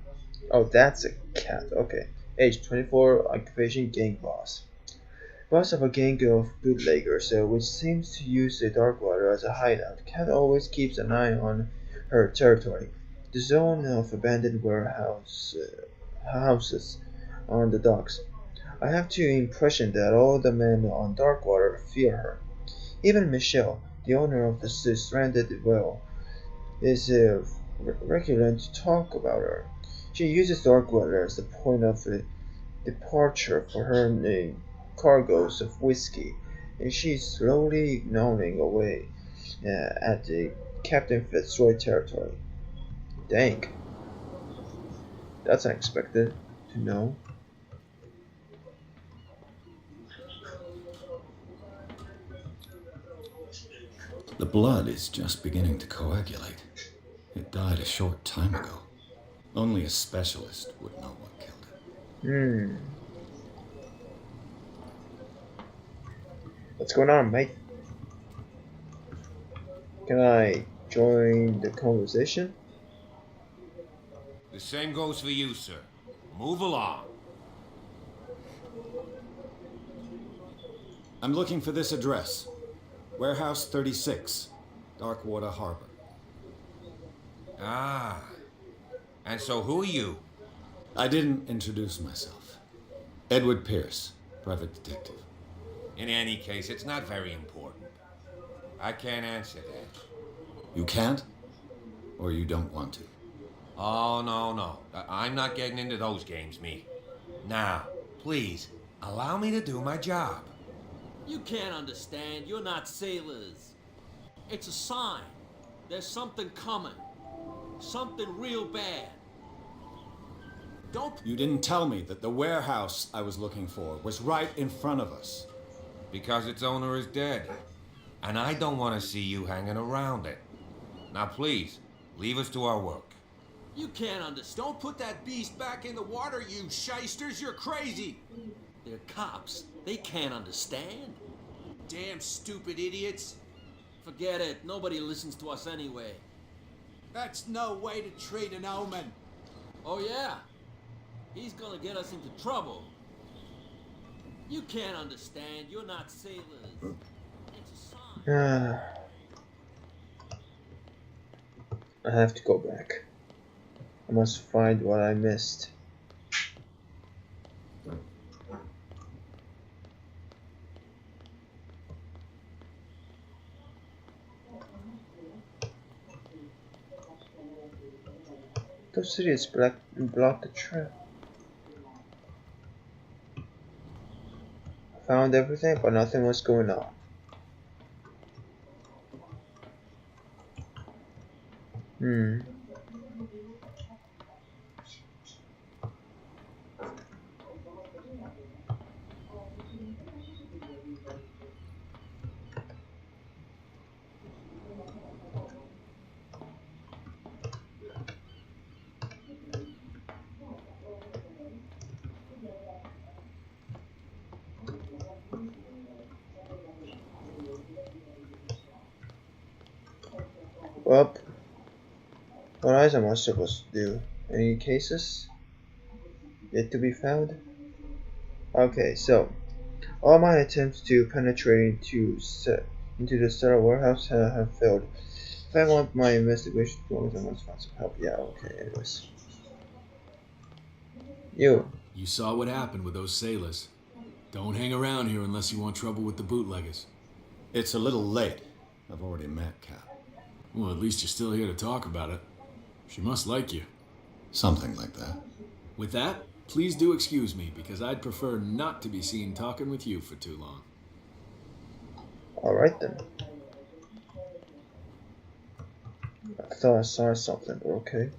Oh, that's a cat. Okay. Age 24, occupation gang boss. Boss of a gang of bootleggers, which seems to use the Darkwater as a hideout. Cat always keeps an eye on her territory. The zone of abandoned houses on the docks. I have the impression that all the men on Darkwater fear her. Even Michelle, the owner of the stranded whale, is recurrent to talk about her. She uses Darkwater as the point of departure for her cargoes of whiskey, and she's slowly gnawing away at the Captain Fitzroy territory. Dang. That's unexpected to know. The blood is just beginning to coagulate. It died a short time ago. Only a specialist would know what killed it. What's going on, mate? Can I join the conversation? The same goes for you, sir. Move along. I'm looking for this address. Warehouse 36, Darkwater Harbor. Ah. And so who are you? I didn't introduce myself. Edward Pierce, private detective. In any case, it's not very important. I can't answer that. You can't? Or you don't want to? Oh, no. I'm not getting into those games, me. Now, please, allow me to do my job. You can't understand. You're not sailors. It's a sign. There's something coming. Something real bad. Don't... You didn't tell me that the warehouse I was looking for was right in front of us. Because its owner is dead. And I don't want to see you hanging around it. Now please, leave us to our work. You can't understand. Don't put that beast back in the water, you shysters. You're crazy. They're cops. They can't understand. Damn stupid idiots. Forget it. Nobody listens to us anyway. That's no way to treat an omen. Oh, yeah? He's gonna get us into trouble. You can't understand. You're not sailors. It's a sign. I have to go back. I must find what I missed. Those cities blocked the trail. I found everything, but nothing was going on. Well, what else am I supposed to do? Any cases yet to be found? Okay, so all my attempts to penetrate into the Star warehouse have failed. If I want my investigation to go, I must find some help. Yeah, okay, anyways. You. You saw what happened with those sailors. Don't hang around here unless you want trouble with the bootleggers. It's a little late. I've already met Cap. Well, at least you're still here to talk about it. She must like you. Something like that. With that, please do excuse me, because I'd prefer not to be seen talking with you for too long. Alright then. I thought I saw something, but okay.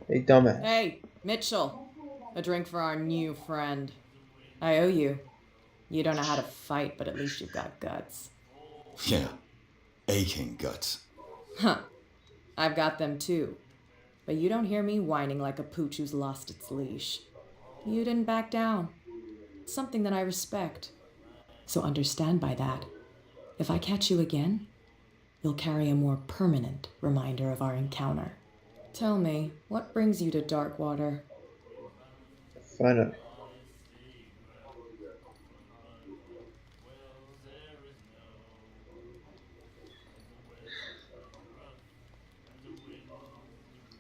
Hey, dumbass. Hey, Mitchell. A drink for our new friend. I owe you. You don't know how to fight, but at least you've got guts. Yeah. Aching guts. Huh. I've got them too. But you don't hear me whining like a pooch who's lost its leash. You didn't back down. It's something that I respect. So understand by that, if I catch you again, you'll carry a more permanent reminder of our encounter. Tell me, what brings you to Darkwater? Finally.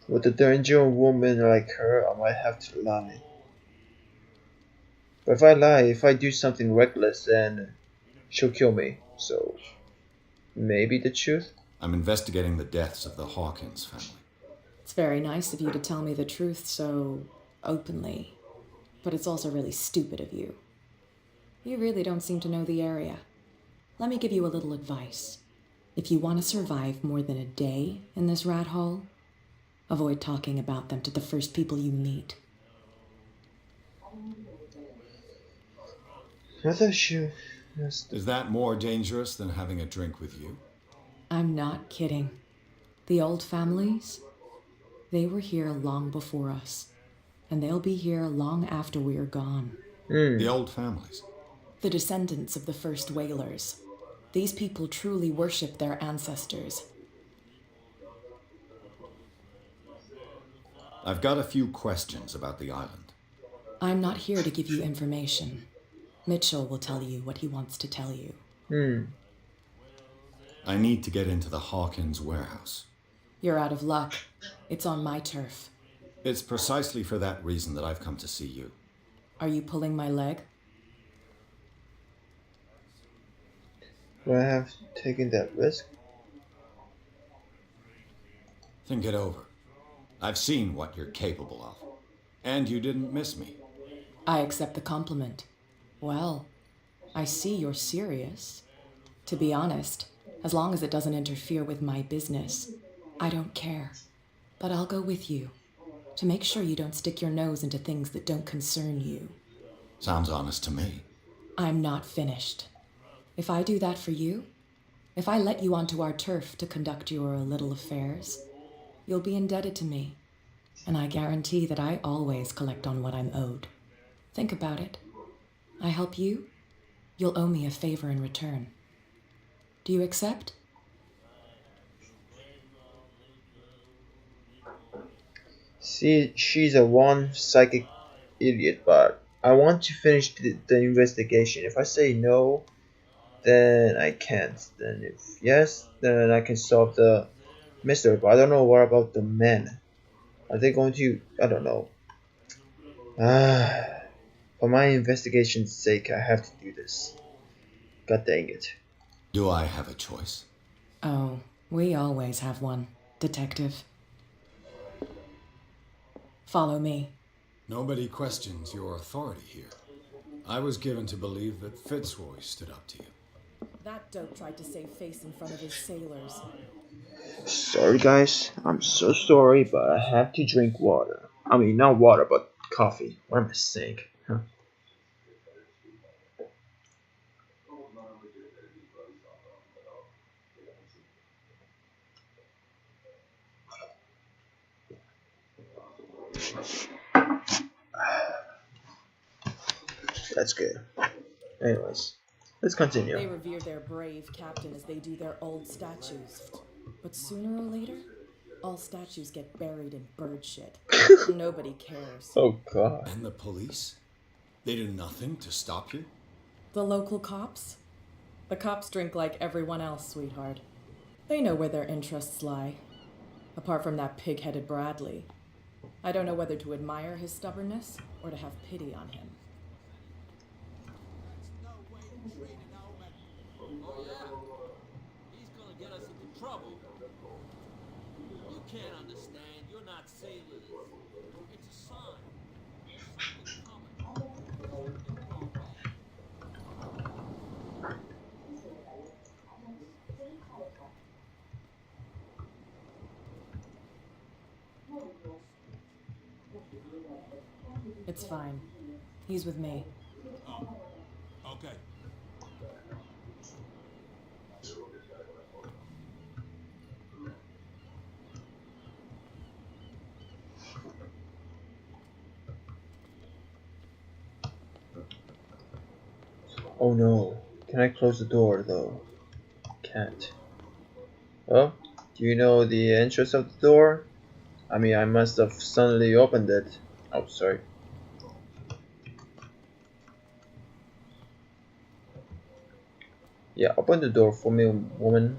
With a danger woman like her, I might have to lie. But if I lie, if I do something reckless, then she'll kill me. So, maybe the truth? I'm investigating the deaths of the Hawkins family. It's very nice of you to tell me the truth so openly, but it's also really stupid of you. You really don't seem to know the area. Let me give you a little advice. If you want to survive more than a day in this rat hole, avoid talking about them to the first people you meet. I thought you... Is that more dangerous than having a drink with you? I'm not kidding. The old families, they were here long before us, and they'll be here long after we're gone. The old families? The descendants of the first whalers. These people truly worship their ancestors. I've got a few questions about the island. I'm not here to give you information. Mitchell will tell you what he wants to tell you. I need to get into the Hawkins warehouse. You're out of luck. It's on my turf. It's precisely for that reason that I've come to see you. Are you pulling my leg? Would I have taken that risk? Think it over. I've seen what you're capable of. And you didn't miss me. I accept the compliment. Well, I see you're serious. To be honest, as long as it doesn't interfere with my business, I don't care. But I'll go with you, to make sure you don't stick your nose into things that don't concern you. Sounds honest to me. I'm not finished. If I do that for you, if I let you onto our turf to conduct your little affairs, you'll be indebted to me, and I guarantee that I always collect on what I'm owed. Think about it. I help you, you'll owe me a favor in return. Do you accept? See, she's a one psychic idiot, but I want to finish the investigation. If I say no, then I can't. Then if yes, then I can solve the mystery. But I don't know what about the men. Are they going to... I don't know. For my investigation's sake, I have to do this. God dang it. Do I have a choice? Oh, we always have one, Detective. Follow me. Nobody questions your authority here. I was given to believe that Fitzroy stood up to you. That dope tried to save face in front of his sailors. Sorry guys, I'm so sorry, but I have to drink water. I mean, not water, but coffee. What am I saying? Huh? That's good. Anyways, Let's continue. They revere their brave captain as they do their old statues. But sooner or later, all statues get buried in bird shit. Nobody cares. Oh god. And the police? They do nothing to stop you? The local cops? The cops drink like everyone else, sweetheart. They know where their interests lie. Apart from that pig-headed Bradley. I don't know whether to admire his stubbornness or to have pity on him. Oh yeah, he's gonna get us into trouble. You can't understand. You're not sailors. It's a sign. There's something coming. It's fine. He's with me. Oh, okay. Oh no. Can I close the door though? Can't. Well, do you know the entrance of the door? I mean, I must have suddenly opened it. Oh, sorry. Yeah, open the door for me, woman.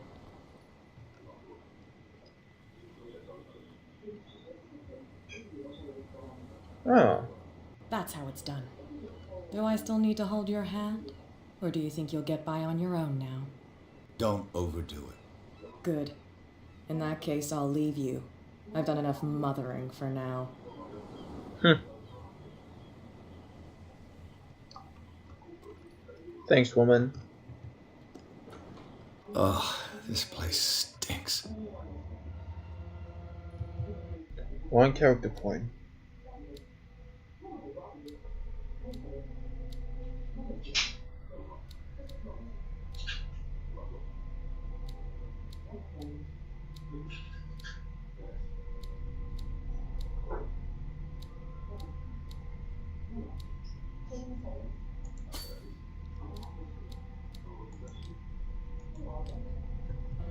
Oh. That's how it's done. Do I still need to hold your hand? Or do you think you'll get by on your own now? Don't overdo it. Good. In that case, I'll leave you. I've done enough mothering for now. Thanks, woman. Ugh, this place stinks. 1 character point.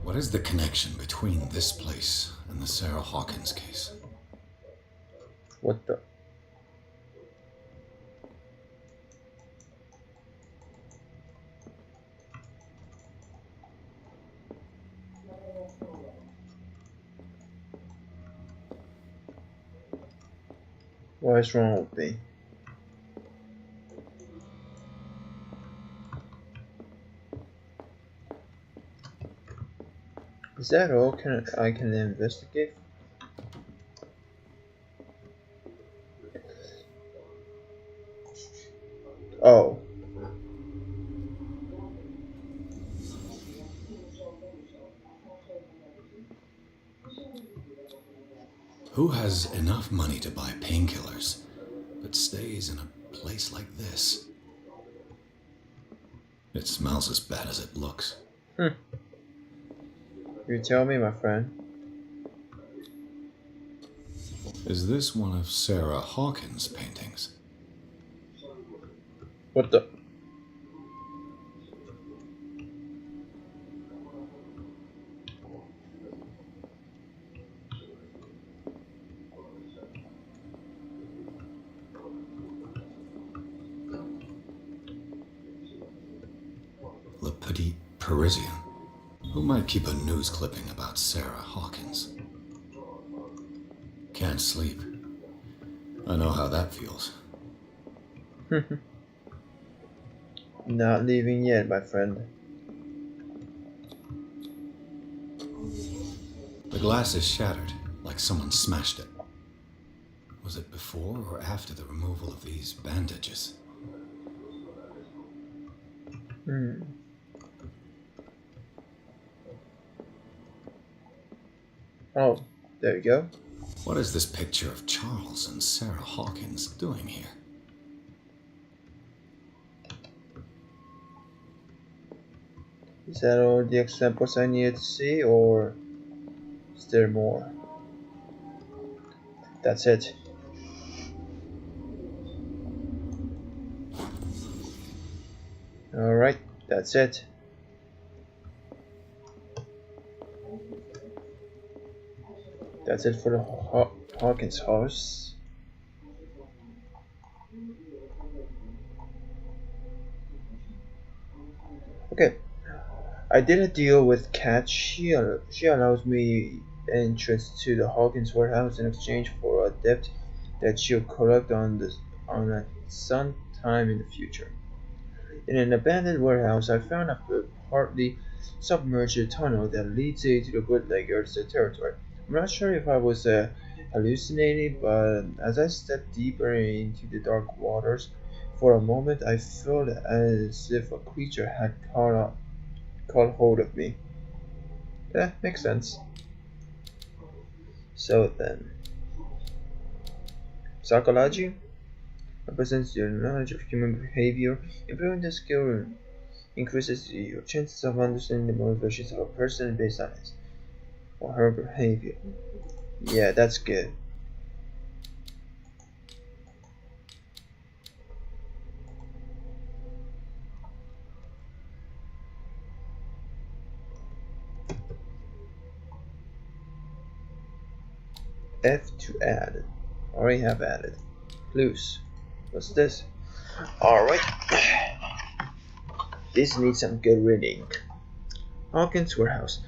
What is the connection between this place and the Sarah Hawkins case? What the? What is wrong with me? Is that all I can investigate? Oh. Who has enough money to buy painkillers, but stays in a place like this? It smells as bad as it looks. You tell me, my friend. Is this one of Sarah Hawkins' paintings? What the? Le Petit Parisien. Who might keep a news clipping about Sarah Hawkins? Can't sleep. I know how that feels. Not leaving yet, my friend. The glass is shattered, like someone smashed it. Was it before or after the removal of these bandages? Oh, there you go. What is this picture of Charles and Sarah Hawkins doing here? Is that all the examples I needed to see, or is there more? That's it. Alright, That's it. That's it for the Hawkins house. Okay, I did a deal with Kat. She allows me entrance to the Hawkins warehouse in exchange for a debt that she'll collect on some time in the future. In an abandoned warehouse, I found a partly submerged tunnel that leads into the bootlegger's territory. I'm not sure if I was hallucinating, but as I stepped deeper into the dark waters, for a moment I felt as if a creature had caught hold of me. Yeah, makes sense. So then, psychology represents your knowledge of human behavior. Improving the skill increases your chances of understanding the motivations of a person based on his or her behavior. Yeah, that's good. F to add. Already have added. Clues. What's this? Alright. This needs some good reading. Hawkins Warehouse.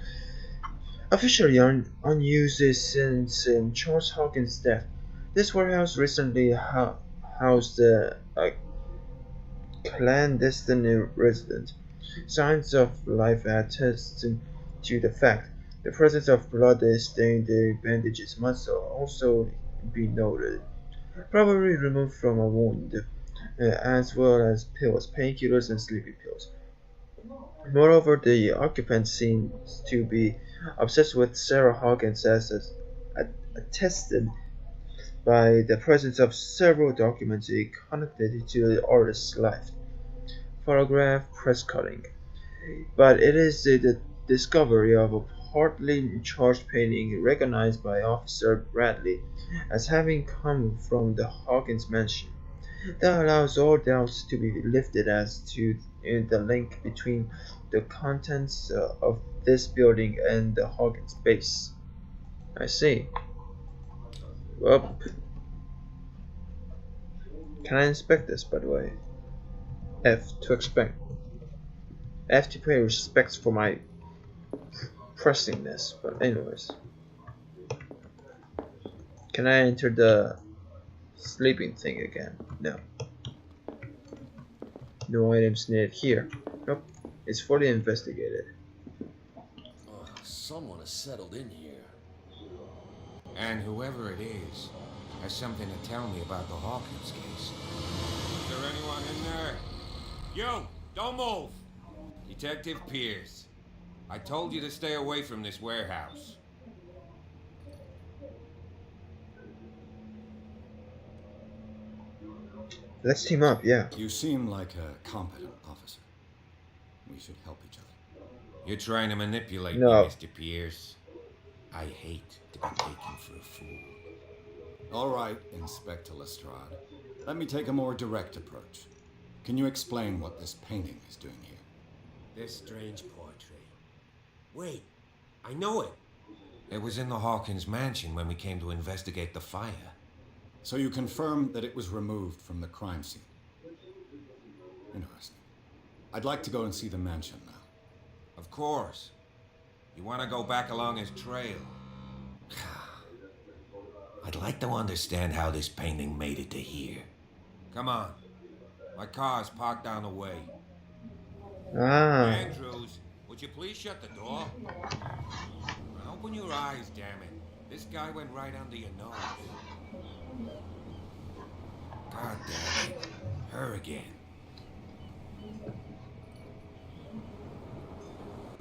Officially unused since Charles Hawkins' death, this warehouse recently housed a clandestine resident. Signs of life attest to the fact. The presence of blood-stained bandages must also be noted. Probably removed from a wound, as well as pills, painkillers, and sleeping pills. Moreover, the occupant seems to be obsessed with Sarah Hawkins, as attested by the presence of several documents connected to the artist's life. Photograph, press cutting. But it is the discovery of a partly charged painting recognized by Officer Bradley as having come from the Hawkins mansion that allows all doubts to be lifted as to the link between the contents of this building and the Hawkins base. I see. Well, can I inspect this, by the way? F to expect. F to pay respects for my pressingness, but anyways. Can I enter the sleeping thing again? No. No items needed here. Nope. It's fully investigated. Oh, someone has settled in here. And whoever it is has something to tell me about the Hawkins case. Is there anyone in there? You! Don't move! Detective Pierce. I told you to stay away from this warehouse. Let's team up, yeah. You seem like a competent officer. We should help each other. You're trying to manipulate me, No. Mr. Pierce. I hate to be taken for a fool. All right, Inspector Lestrade. Let me take a more direct approach. Can you explain what this painting is doing here? This strange portrait. Wait, I know it. It was in the Hawkins mansion when we came to investigate the fire. So you confirm that it was removed from the crime scene? Interesting. I'd like to go and see the mansion now. Of course. You want to go back along his trail? I'd like to understand how this painting made it to here. Come on. My car's parked down the way. Andrews, would you please shut the door? Open your eyes, damn it. This guy went right under your nose. God damn it. Her again.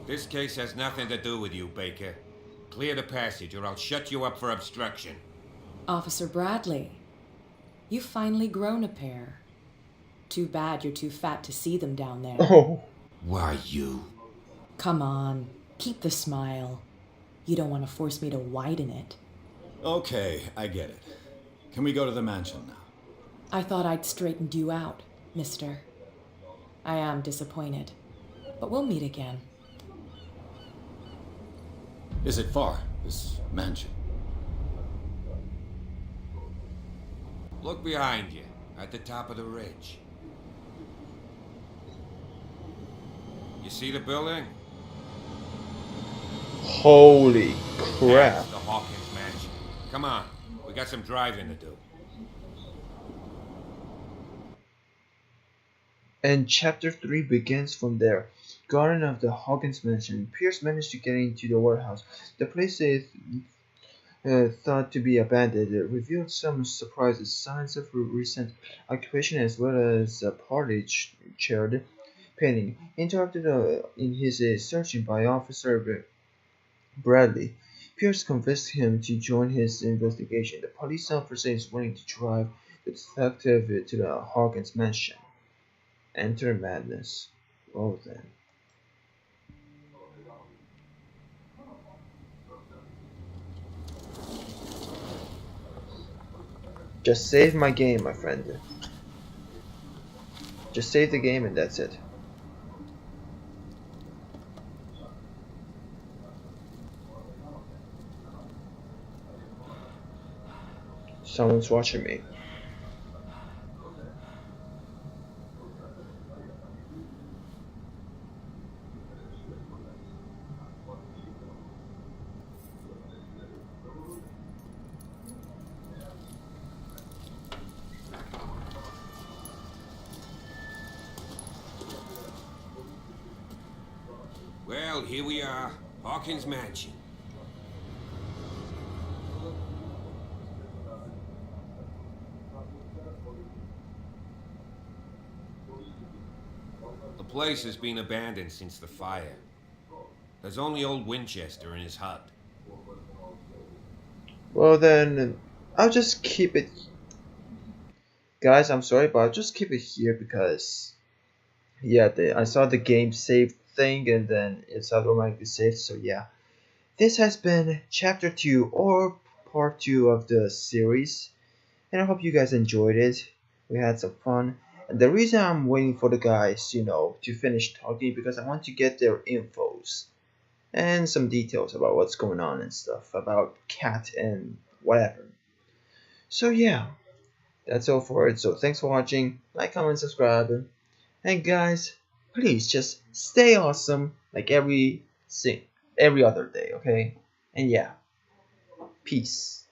This case has nothing to do with you, Baker. Clear the passage or I'll shut you up for obstruction. Officer Bradley, you've finally grown a pair. Too bad you're too fat to see them down there. Oh. Why you? Come on, keep the smile. You don't want to force me to widen it. Okay, I get it. Can we go to the mansion now? I thought I'd straightened you out, mister. I am disappointed. but we'll meet again. Is it far, this mansion? Look behind you, at the top of the ridge. You see the building? Holy crap. That's the Hawkins mansion. Come on, we got some driving to do. And chapter 3 begins from there. Garden of the Hawkins Mansion. Pierce managed to get into the warehouse. The place is thought to be abandoned. It revealed some surprises, signs of recent occupation as well as a party chaired painting. Interrupted in his searching by Officer Bradley. Pierce convinced him to join his investigation. The police officer is willing to drive the detective to the Hawkins mansion. Enter madness. Well then. Just save my game, my friend. Just save the game and that's it. Someone's watching me. Well, here we are, Hawkins mansion. The place has been abandoned since the fire. There's only old Winchester in his hut. Well then, I'll just keep it. Guys, I'm sorry, but I'll just keep it here because yeah, I saw the game save thing and then it's automatically saved. So yeah, this has been chapter 2 or part 2 of the series, and I hope you guys enjoyed it. We had some fun, and the reason I'm waiting for the guys, to finish talking because I want to get their infos and some details about what's going on and stuff about Cat and whatever. So yeah, that's all for it. So thanks for watching. Like, comment, subscribe. And guys, please just stay awesome like every other day, okay? And yeah, peace.